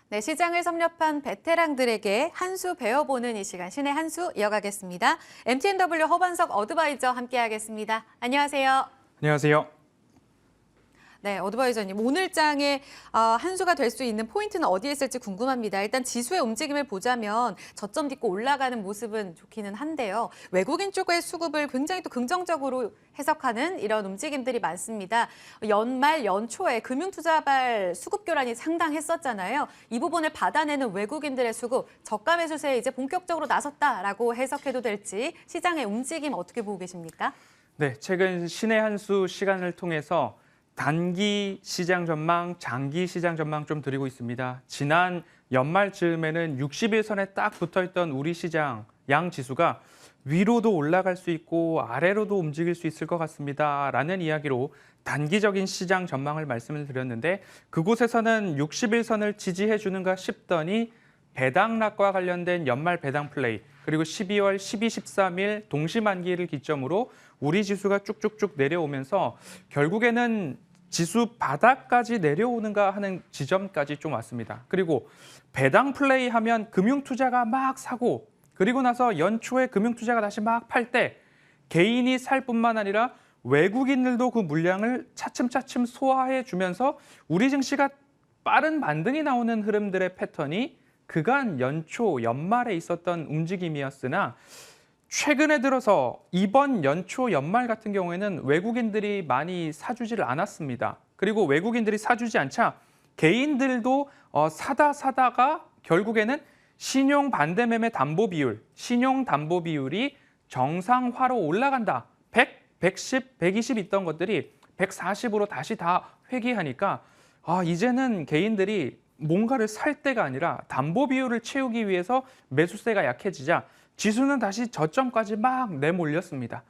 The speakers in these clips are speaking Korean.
네, 시장을 섭렵한 베테랑들에게 한 수 배워보는 이 시간, 신의 한 수 이어가겠습니다. MTNW 허반석 어드바이저 함께하겠습니다. 안녕하세요. 안녕하세요. 네, 어드바이저님, 오늘 장에 한 수가 될 수 있는 포인트는 어디에 있을지 궁금합니다. 일단 지수의 움직임을 보자면 저점 딛고 올라가는 모습은 좋기는 한데요. 외국인 쪽의 수급을 굉장히 또 긍정적으로 해석하는 이런 움직임들이 많습니다. 연말, 연초에 금융투자발 수급 교란이 상당했었잖아요. 이 부분을 받아내는 외국인들의 수급, 저가 매수세에 이제 본격적으로 나섰다라고 해석해도 될지 시장의 움직임 어떻게 보고 계십니까? 네, 최근 신의 한 수 시간을 통해서 단기 시장 전망, 장기 시장 전망 좀 드리고 있습니다. 지난 연말 즈음에는 60일선에 딱 붙어있던 우리 시장 양 지수가 위로도 올라갈 수 있고 아래로도 움직일 수 있을 것 같습니다. 라는 이야기로 단기적인 시장 전망을 말씀을 드렸는데 그곳에서는 60일선을 지지해 주는가 싶더니 배당락과 관련된 연말 배당 플레이 그리고 12월 12, 13일 동시만기를 기점으로 우리 지수가 쭉쭉쭉 내려오면서 결국에는 지수 바닥까지 내려오는가 하는 지점까지 좀 왔습니다. 그리고 배당 플레이 하면 금융투자가 막 사고 그리고 나서 연초에 금융투자가 다시 막 팔 때 개인이 살 뿐만 아니라 외국인들도 그 물량을 차츰차츰 소화해 주면서 우리 증시가 빠른 반등이 나오는 흐름들의 패턴이 그간 연초, 연말에 있었던 움직임이었으나 최근에 들어서 이번 연초, 연말 같은 경우에는 외국인들이 많이 사주지를 않았습니다. 그리고 외국인들이 사주지 않자 개인들도 사다가 결국에는 신용 반대 매매 담보 비율, 신용 담보 비율이 정상화로 올라간다. 100, 110, 120 있던 것들이 140으로 다시 다 회귀하니까 이제는 개인들이 뭔가를 살 때가 아니라 담보 비율을 채우기 위해서 매수세가 약해지자 지수는 다시 저점까지 막 내몰렸습니다.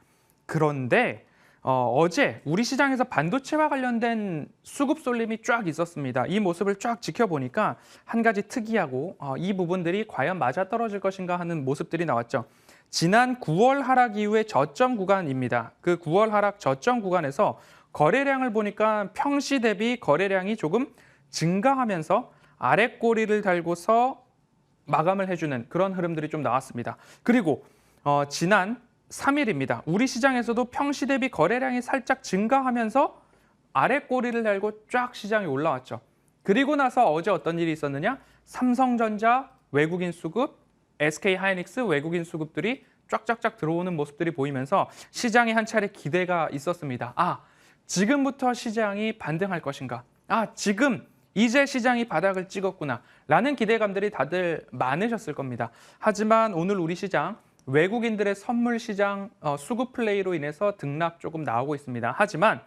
그런데 어제 우리 시장에서 반도체와 관련된 수급 쏠림이 쫙 있었습니다. 이 모습을 쫙 지켜보니까 한 가지 특이하고 이 부분들이 과연 맞아떨어질 것인가 하는 모습들이 나왔죠. 지난 9월 하락 이후의 저점 구간입니다. 그 9월 하락 저점 구간에서 거래량을 보니까 평시 대비 거래량이 조금 증가하면서 아랫꼬리를 달고서 마감을 해주는 그런 흐름들이 좀 나왔습니다. 그리고 지난 3일입니다. 우리 시장에서도 평시 대비 거래량이 살짝 증가하면서 아랫꼬리를 달고 쫙 시장이 올라왔죠. 그리고 나서 어제 어떤 일이 있었느냐? 삼성전자 외국인 수급, SK하이닉스 외국인 수급들이 쫙쫙쫙 들어오는 모습들이 보이면서 시장에 한 차례 기대가 있었습니다. 지금부터 시장이 반등할 것인가? 지금 이제 시장이 바닥을 찍었구나 라는 기대감들이 다들 많으셨을 겁니다. 하지만 오늘 우리 시장 외국인들의 선물 시장 수급 플레이로 인해서 등락 조금 나오고 있습니다. 하지만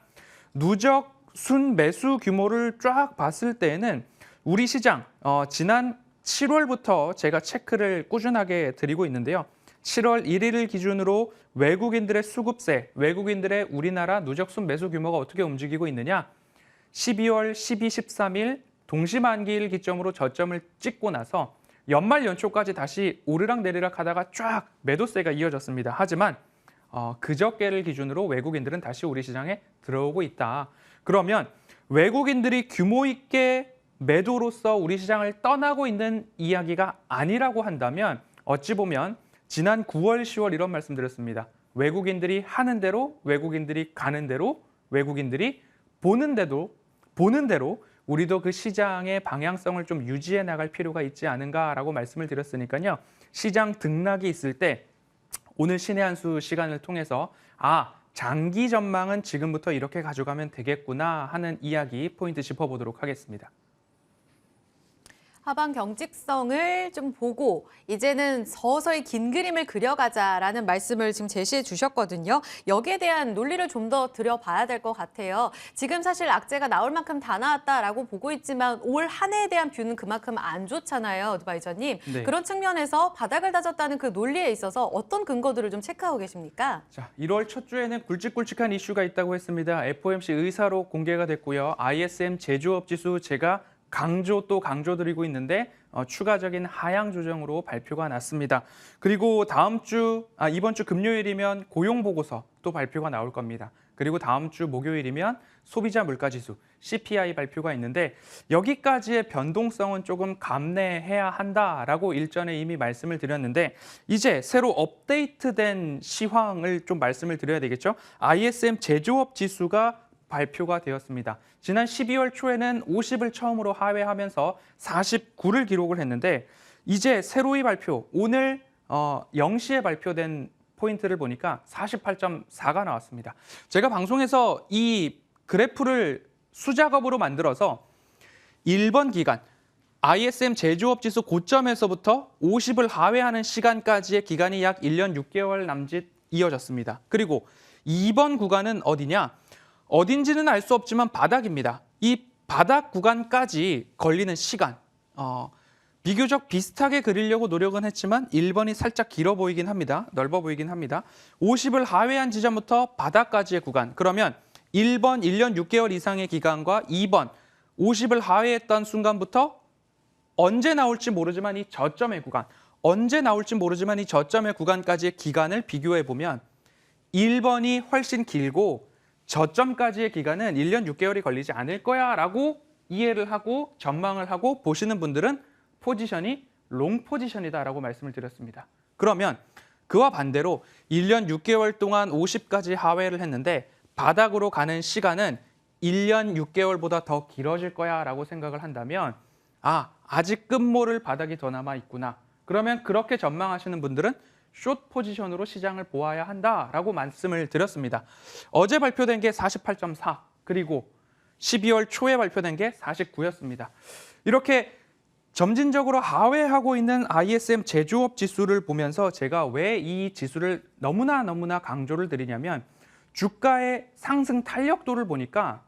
누적 순매수 규모를 쫙 봤을 때에는 우리 시장 지난 7월부터 제가 체크를 꾸준하게 드리고 있는데요. 7월 1일을 기준으로 외국인들의 수급세, 외국인들의 우리나라 누적 순매수 규모가 어떻게 움직이고 있느냐? 12월 12, 13일 동시만기일 기점으로 저점을 찍고 나서 연말 연초까지 다시 오르락내리락 하다가 쫙 매도세가 이어졌습니다. 하지만 그저께를 기준으로 외국인들은 다시 우리 시장에 들어오고 있다. 그러면 외국인들이 규모 있게 매도로서 우리 시장을 떠나고 있는 이야기가 아니라고 한다면 어찌 보면 지난 9월, 10월 이런 말씀 드렸습니다. 외국인들이 하는 대로, 외국인들이 가는 대로, 외국인들이 보는 대로 우리도 그 시장의 방향성을 좀 유지해 나갈 필요가 있지 않은가라고 말씀을 드렸으니까요. 시장 등락이 있을 때 오늘 신의 한 수 시간을 통해서 장기 전망은 지금부터 이렇게 가져가면 되겠구나 하는 이야기 포인트 짚어보도록 하겠습니다. 하방 경직성을 좀 보고 이제는 서서히 긴 그림을 그려가자라는 말씀을 지금 제시해 주셨거든요. 여기에 대한 논리를 좀 더 들여봐야 될 것 같아요. 지금 사실 악재가 나올 만큼 다 나왔다라고 보고 있지만 올 한 해에 대한 뷰는 그만큼 안 좋잖아요, 어드바이저님. 네. 그런 측면에서 바닥을 다졌다는 그 논리에 있어서 어떤 근거들을 좀 체크하고 계십니까? 자, 1월 첫 주에는 굵직굵직한 이슈가 있다고 했습니다. FOMC 의사로 공개가 됐고요. ISM 제조업 지수 제가 강조 드리고 있는데 추가적인 하향 조정으로 발표가 났습니다. 그리고 이번 주 금요일이면 고용 보고서 또 발표가 나올 겁니다. 그리고 다음 주 목요일이면 소비자 물가지수 CPI 발표가 있는데 여기까지의 변동성은 조금 감내해야 한다라고 일전에 이미 말씀을 드렸는데 이제 새로 업데이트된 시황을 좀 말씀을 드려야 되겠죠. ISM 제조업 지수가 발표가 되었습니다. 지난 12월 초에는 50을 처음으로 하회하면서 49를 기록을 했는데 이제 새로이 발표, 오늘 0시에 발표된 포인트를 보니까 48.4가 나왔습니다. 제가 방송에서 이 그래프를 수작업으로 만들어서 1번 기간, ISM 제조업 지수 고점에서부터 50을 하회하는 시간까지의 기간이 약 1년 6개월 남짓 이어졌습니다. 그리고 2번 구간은 어디냐? 어딘지는 알 수 없지만 바닥입니다. 이 바닥 구간까지 걸리는 시간, 비교적 비슷하게 그리려고 노력은 했지만 1번이 살짝 길어 보이긴 합니다. 넓어 보이긴 합니다. 50을 하회한 지점부터 바닥까지의 구간. 그러면 1번 1년 6개월 이상의 기간과 2번 50을 하회했던 순간부터 언제 나올지 모르지만 이 저점의 구간, 언제 나올지 모르지만 이 저점의 구간까지의 기간을 비교해 보면 1번이 훨씬 길고 저점까지의 기간은 1년 6개월이 걸리지 않을 거야 라고 이해를 하고 전망을 하고 보시는 분들은 포지션이 롱 포지션이다라고 말씀을 드렸습니다. 그러면 그와 반대로 1년 6개월 동안 50까지 하회를 했는데 바닥으로 가는 시간은 1년 6개월보다 더 길어질 거야 라고 생각을 한다면 아직 끝모를 바닥이 더 남아 있구나. 그러면 그렇게 전망하시는 분들은 숏 포지션으로 시장을 보아야 한다라고 말씀을 드렸습니다. 어제 발표된 게 48.4 그리고 12월 초에 발표된 게 49였습니다. 이렇게 점진적으로 하회하고 있는 ISM 제조업 지수를 보면서 제가 왜 이 지수를 너무나 강조를 드리냐면 주가의 상승 탄력도를 보니까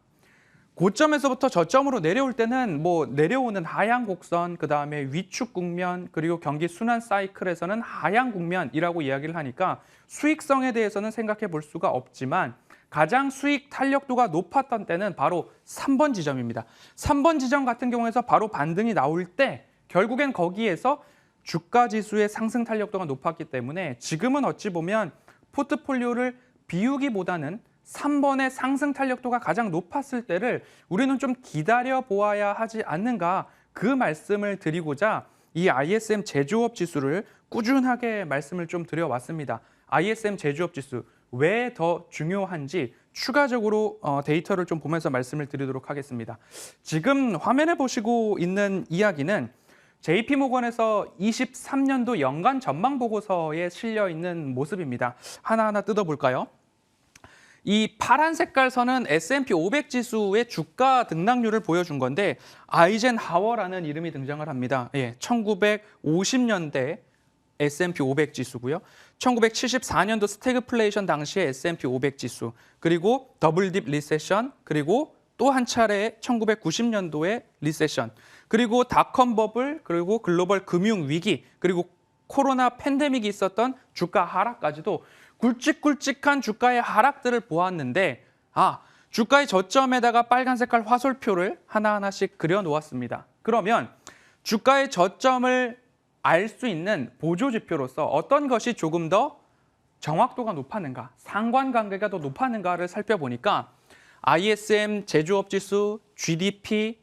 고점에서부터 저점으로 내려올 때는 내려오는 하향 곡선, 그다음에 위축 국면, 그리고 경기 순환 사이클에서는 하향 국면이라고 이야기를 하니까 수익성에 대해서는 생각해 볼 수가 없지만 가장 수익 탄력도가 높았던 때는 바로 3번 지점입니다. 3번 지점 같은 경우에서 바로 반등이 나올 때 결국엔 거기에서 주가 지수의 상승 탄력도가 높았기 때문에 지금은 어찌 보면 포트폴리오를 비우기보다는 3번의 상승 탄력도가 가장 높았을 때를 우리는 좀 기다려 보아야 하지 않는가, 그 말씀을 드리고자 이 ISM 제조업 지수를 꾸준하게 말씀을 좀 드려왔습니다. ISM 제조업 지수 왜 더 중요한지 추가적으로 데이터를 좀 보면서 말씀을 드리도록 하겠습니다. 지금 화면에 보시고 있는 이야기는 JP모건에서 23년도 연간 전망 보고서에 실려 있는 모습입니다. 하나하나 뜯어볼까요? 이 파란 색깔 선은 S&P 500 지수의 주가 등락률을 보여준 건데 아이젠하워라는 이름이 등장을 합니다. 1950년대 S&P 500 지수고요. 1974년도 스태그플레이션 당시의 S&P 500 지수, 그리고 더블딥 리세션, 그리고 또 한 차례 1990년도의 리세션, 그리고 닷컴 버블, 그리고 글로벌 금융 위기, 그리고 코로나 팬데믹이 있었던 주가 하락까지도 굵직굵직한 주가의 하락들을 보았는데 주가의 저점에다가 빨간 색깔 화살표를 하나하나씩 그려놓았습니다. 그러면 주가의 저점을 알 수 있는 보조지표로서 어떤 것이 조금 더 정확도가 높았는가, 상관관계가 더 높았는가를 살펴보니까 ISM 제조업 지수, GDP,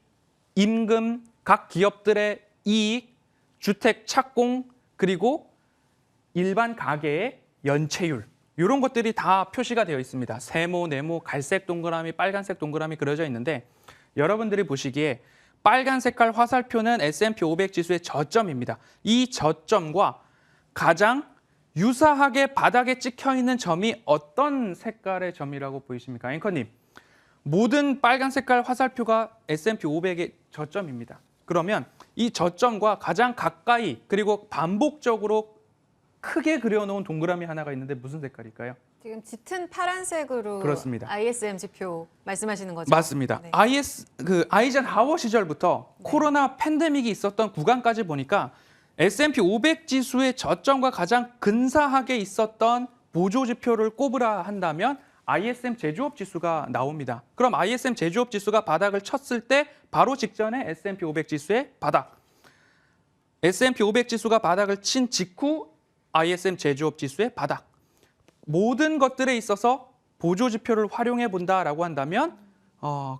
임금, 각 기업들의 이익, 주택 착공, 그리고 일반 가계의 연체율, 이런 것들이 다 표시가 되어 있습니다. 세모, 네모, 갈색 동그라미, 빨간색 동그라미 그려져 있는데 여러분들이 보시기에 빨간 색깔 화살표는 S&P 500 지수의 저점입니다. 이 저점과 가장 유사하게 바닥에 찍혀 있는 점이 어떤 색깔의 점이라고 보이십니까? 앵커님, 모든 빨간 색깔 화살표가 S&P 500의 저점입니다. 그러면 이 저점과 가장 가까이 그리고 반복적으로 크게 그려놓은 동그라미 하나가 있는데 무슨 색깔일까요? 지금 짙은 파란색으로 그렇습니다. ISM 지표 말씀하시는 거죠? 맞습니다. 네. 아이젠하워 시절부터 코로나 팬데믹이 있었던 구간까지 보니까 S&P 500 지수의 저점과 가장 근사하게 있었던 보조지표를 꼽으라 한다면 ISM 제조업 지수가 나옵니다. 그럼 ISM 제조업 지수가 바닥을 쳤을 때 바로 직전에 S&P 500 지수의 바닥, S&P 500 지수가 바닥을 친 직후 ISM 제조업 지수의 바닥, 모든 것들에 있어서 보조 지표를 활용해 본다라고 한다면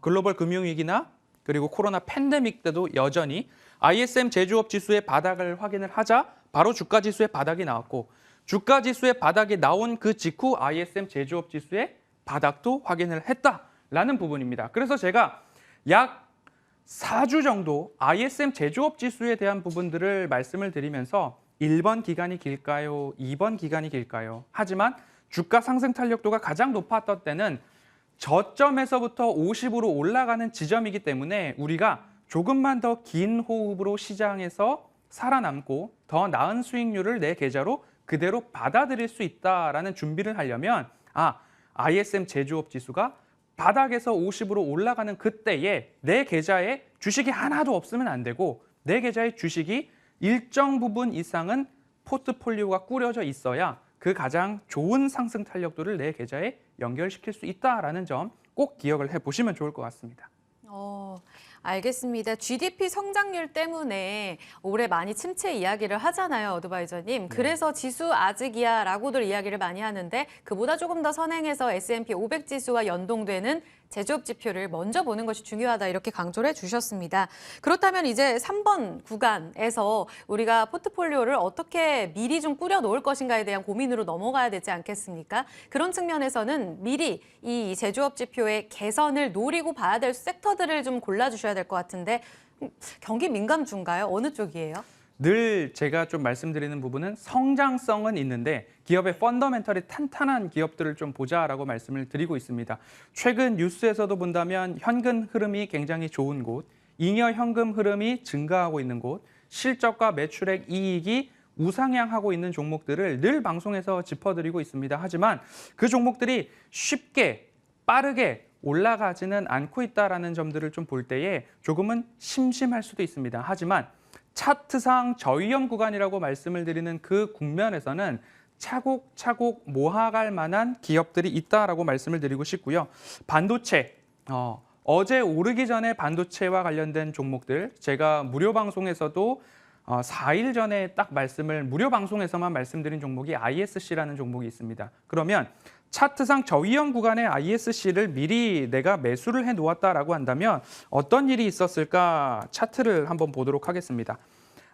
글로벌 금융위기나 그리고 코로나 팬데믹 때도 여전히 ISM 제조업 지수의 바닥을 확인을 하자 바로 주가 지수의 바닥이 나왔고 주가 지수의 바닥이 나온 그 직후 ISM 제조업 지수의 바닥도 확인을 했다라는 부분입니다. 그래서 제가 약 4주 정도 ISM 제조업 지수에 대한 부분들을 말씀을 드리면서 1번 기간이 길까요? 2번 기간이 길까요? 하지만 주가 상승 탄력도가 가장 높았던 때는 저점에서부터 50으로 올라가는 지점이기 때문에 우리가 조금만 더 긴 호흡으로 시장에서 살아남고 더 나은 수익률을 내 계좌로 그대로 받아들일 수 있다라는 준비를 하려면 ISM 제조업 지수가 바닥에서 50으로 올라가는 그때에 내 계좌에 주식이 하나도 없으면 안 되고 내 계좌에 주식이 일정 부분 이상은 포트폴리오가 꾸려져 있어야 그 가장 좋은 상승 탄력도를 내 계좌에 연결시킬 수 있다라는 점 꼭 기억을 해보시면 좋을 것 같습니다. 알겠습니다. GDP 성장률 때문에 올해 많이 침체 이야기를 하잖아요, 어드바이저님. 그래서 지수 아직이야라고들 이야기를 많이 하는데 그보다 조금 더 선행해서 S&P 500 지수와 연동되는 제조업 지표를 먼저 보는 것이 중요하다 이렇게 강조를 해주셨습니다. 그렇다면 이제 3번 구간에서 우리가 포트폴리오를 어떻게 미리 좀 꾸려 놓을 것인가에 대한 고민으로 넘어가야 되지 않겠습니까? 그런 측면에서는 미리 이 제조업 지표의 개선을 노리고 봐야 될 섹터들을 좀 골라주셔야 될 것 같은데 경기 민감주인가요? 어느 쪽이에요? 늘 제가 좀 말씀드리는 부분은 성장성은 있는데 기업의 펀더멘털이 탄탄한 기업들을 좀 보자라고 말씀을 드리고 있습니다. 최근 뉴스에서도 본다면 현금 흐름이 굉장히 좋은 곳, 잉여 현금 흐름이 증가하고 있는 곳, 실적과 매출액 이익이 우상향하고 있는 종목들을 늘 방송에서 짚어드리고 있습니다. 하지만 그 종목들이 쉽게 빠르게 올라가지는 않고 있다는 점들을 좀 볼 때에 조금은 심심할 수도 있습니다. 하지만 차트상 저위험 구간이라고 말씀을 드리는 그 국면에서는 차곡차곡 모아갈 만한 기업들이 있다라고 말씀을 드리고 싶고요. 반도체, 어제 오르기 전에 반도체와 관련된 종목들 제가 무료 방송에서도 4일 전에 딱 무료 방송에서만 말씀드린 종목이 ISC라는 종목이 있습니다. 그러면 차트상 저위험 구간의 ISC를 미리 내가 매수를 해 놓았다라고 한다면 어떤 일이 있었을까 차트를 한번 보도록 하겠습니다.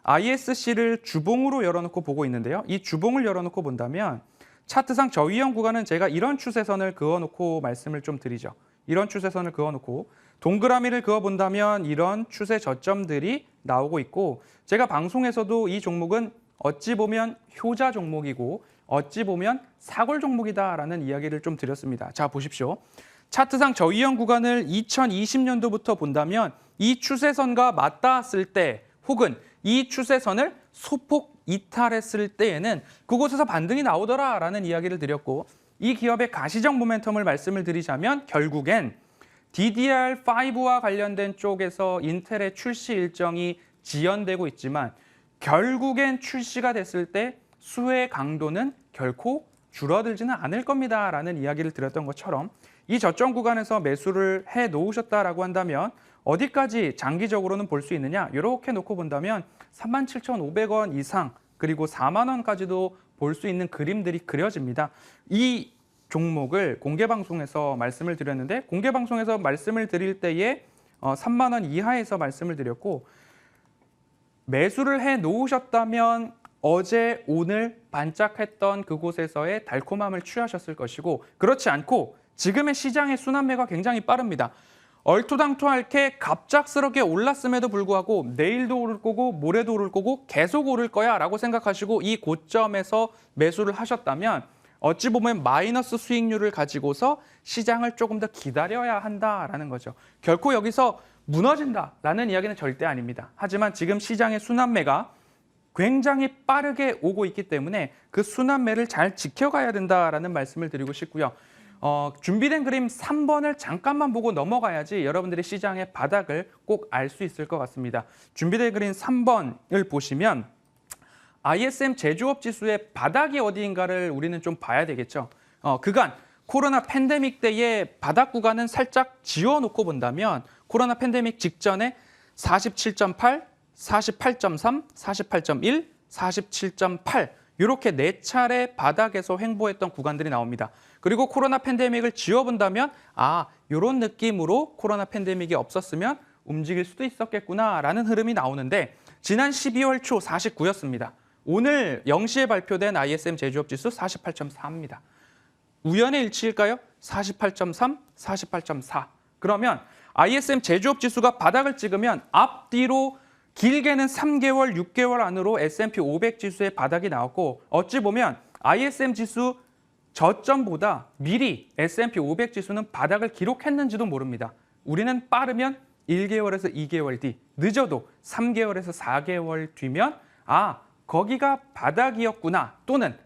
ISC를 주봉으로 열어놓고 보고 있는데요. 이 주봉을 열어놓고 본다면 차트상 저위험 구간은 제가 이런 추세선을 그어놓고 말씀을 좀 드리죠. 이런 추세선을 그어놓고 동그라미를 그어본다면 이런 추세 저점들이 나오고 있고 제가 방송에서도 이 종목은 어찌 보면 효자 종목이고 어찌 보면 사골 종목이다라는 이야기를 좀 드렸습니다. 자, 보십시오. 차트상 저위험 구간을 2020년도부터 본다면 이 추세선과 맞닿았을 때 혹은 이 추세선을 소폭 이탈했을 때에는 그곳에서 반등이 나오더라라는 이야기를 드렸고 이 기업의 가시적 모멘텀을 말씀을 드리자면 결국엔 DDR5와 관련된 쪽에서 인텔의 출시 일정이 지연되고 있지만 결국엔 출시가 됐을 때 수혜 강도는 결코 줄어들지는 않을 겁니다라는 이야기를 드렸던 것처럼 이 저점 구간에서 매수를 해 놓으셨다라고 한다면 어디까지 장기적으로는 볼 수 있느냐? 이렇게 놓고 본다면 37,500원 이상 그리고 4만 원까지도 볼 수 있는 그림들이 그려집니다. 이 종목을 공개 방송에서 말씀을 드렸는데 공개 방송에서 말씀을 드릴 때에 3만 원 이하에서 말씀을 드렸고 매수를 해 놓으셨다면 어제 오늘 반짝했던 그곳에서의 달콤함을 취하셨을 것이고 그렇지 않고 지금의 시장의 순환매가 굉장히 빠릅니다. 얼토당토하게 갑작스럽게 올랐음에도 불구하고 내일도 오를 거고 모레도 오를 거고 계속 오를 거야 라고 생각하시고 이 고점에서 매수를 하셨다면 어찌 보면 마이너스 수익률을 가지고서 시장을 조금 더 기다려야 한다라는 거죠. 결코 여기서 무너진다라는 이야기는 절대 아닙니다. 하지만 지금 시장의 순환매가 굉장히 빠르게 오고 있기 때문에 그 순환매를 잘 지켜가야 된다라는 말씀을 드리고 싶고요. 준비된 그림 3번을 잠깐만 보고 넘어가야지 여러분들이 시장의 바닥을 꼭 알 수 있을 것 같습니다. 준비된 그림 3번을 보시면 ISM 제조업 지수의 바닥이 어디인가를 우리는 좀 봐야 되겠죠. 그간 코로나 팬데믹 때의 바닥 구간은 살짝 지워놓고 본다면 코로나 팬데믹 직전에 47.8, 48.3, 48.1, 47.8 이렇게 4차례 바닥에서 횡보했던 구간들이 나옵니다. 그리고 코로나 팬데믹을 지워본다면 이런 느낌으로 코로나 팬데믹이 없었으면 움직일 수도 있었겠구나라는 흐름이 나오는데 지난 12월 초 49였습니다. 오늘 0시에 발표된 ISM 제조업 지수 48.4입니다. 우연의 일치일까요? 48.3, 48.4. 그러면 ISM 제조업 지수가 바닥을 찍으면 앞뒤로 길게는 3개월, 6개월 안으로 S&P 500 지수의 바닥이 나왔고 어찌 보면 ISM 지수 저점보다 미리 S&P 500 지수는 바닥을 기록했는지도 모릅니다. 우리는 빠르면 1개월에서 2개월 뒤, 늦어도 3개월에서 4개월 뒤면 거기가 바닥이었구나 또는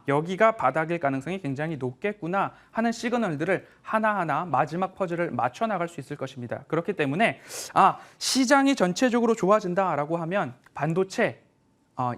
여기가 바닥일 가능성이 굉장히 높겠구나 하는 시그널들을 하나하나 마지막 퍼즐을 맞춰 나갈 수 있을 것입니다. 그렇기 때문에 시장이 전체적으로 좋아진다라고 하면 반도체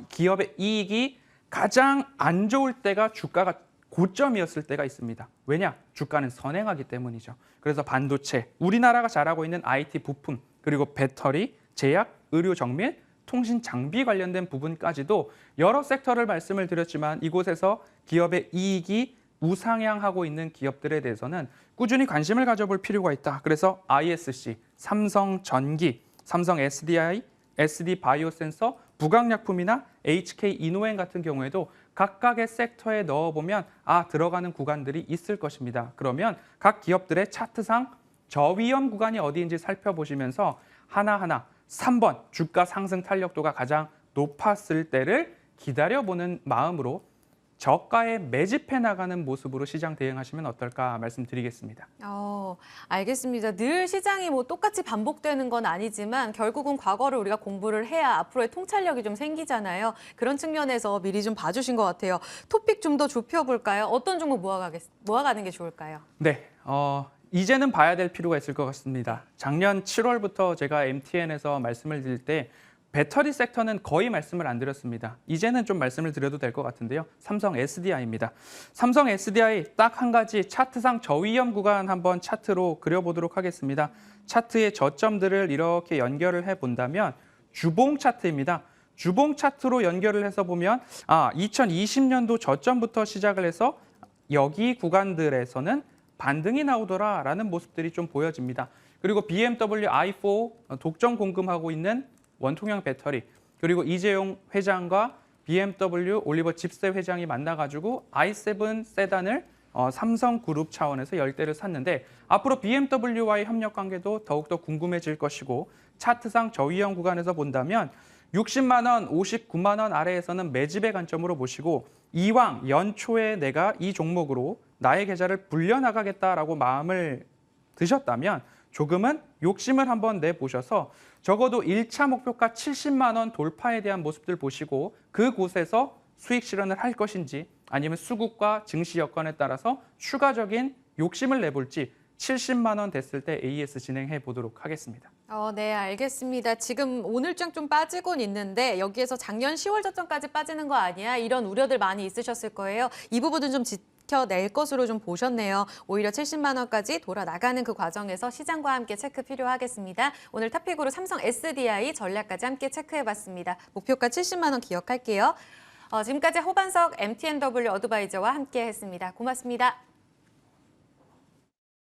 기업의 이익이 가장 안 좋을 때가 주가가 고점이었을 때가 있습니다. 왜냐? 주가는 선행하기 때문이죠. 그래서 반도체, 우리나라가 잘하고 있는 IT 부품, 그리고 배터리, 제약, 의료 정밀, 통신 장비 관련된 부분까지도 여러 섹터를 말씀을 드렸지만 이곳에서 기업의 이익이 우상향하고 있는 기업들에 대해서는 꾸준히 관심을 가져볼 필요가 있다. 그래서 ISC, 삼성전기, 삼성 SDI, SD바이오센서, 부강약품이나 HK 이노엔 같은 경우에도 각각의 섹터에 넣어보면 들어가는 구간들이 있을 것입니다. 그러면 각 기업들의 차트상 저위험 구간이 어디인지 살펴보시면서 하나하나 3번 주가 상승 탄력도가 가장 높았을 때를 기다려보는 마음으로 저가에 매집해 나가는 모습으로 시장 대응하시면 어떨까 말씀드리겠습니다. 알겠습니다. 늘 시장이 똑같이 반복되는 건 아니지만 결국은 과거를 우리가 공부를 해야 앞으로의 통찰력이 좀 생기잖아요. 그런 측면에서 미리 좀 봐주신 것 같아요. 토픽 좀 더 좁혀볼까요? 어떤 종목 모아가는 게 좋을까요? 네, 이제는 봐야 될 필요가 있을 것 같습니다. 작년 7월부터 제가 MTN에서 말씀을 드릴 때 배터리 섹터는 거의 말씀을 안 드렸습니다. 이제는 좀 말씀을 드려도 될 것 같은데요. 삼성 SDI입니다. 삼성 SDI 딱 한 가지 차트상 저위험 구간 한번 차트로 그려보도록 하겠습니다. 차트의 저점들을 이렇게 연결을 해본다면 주봉 차트입니다. 주봉 차트로 연결을 해서 보면 2020년도 저점부터 시작을 해서 여기 구간들에서는 반등이 나오더라라는 모습들이 좀 보여집니다. 그리고 BMW i4 독점 공급하고 있는 원통형 배터리, 그리고 이재용 회장과 BMW 올리버 집세 회장이 만나가지고 i7 세단을 삼성그룹 차원에서 10대를 샀는데 앞으로 BMW와의 협력 관계도 더욱더 궁금해질 것이고 차트상 저위험 구간에서 본다면 60만 원, 59만 원 아래에서는 매집의 관점으로 보시고 이왕 연초에 내가 이 종목으로 나의 계좌를 불려나가겠다라고 마음을 드셨다면 조금은 욕심을 한번 내보셔서 적어도 1차 목표가 70만 원 돌파에 대한 모습들 보시고 그곳에서 수익 실현을 할 것인지 아니면 수급과 증시 여건에 따라서 추가적인 욕심을 내볼지 70만 원 됐을 때 AS 진행해 보도록 하겠습니다. 네, 알겠습니다. 지금 오늘장 좀 빠지곤 있는데 여기에서 작년 10월 저점까지 빠지는 거 아니야? 이런 우려들 많이 있으셨을 거예요. 이 부분은 좀 지켜낼 것으로 좀 보셨네요. 오히려 70만 원까지 돌아 나가는 그 과정에서 시장과 함께 체크 필요하겠습니다. 오늘 탑픽으로 삼성 SDI 전략까지 함께 체크해봤습니다. 목표가 70만 원 기억할게요. 지금까지 호반석 MTNW 어드바이저와 함께했습니다. 고맙습니다.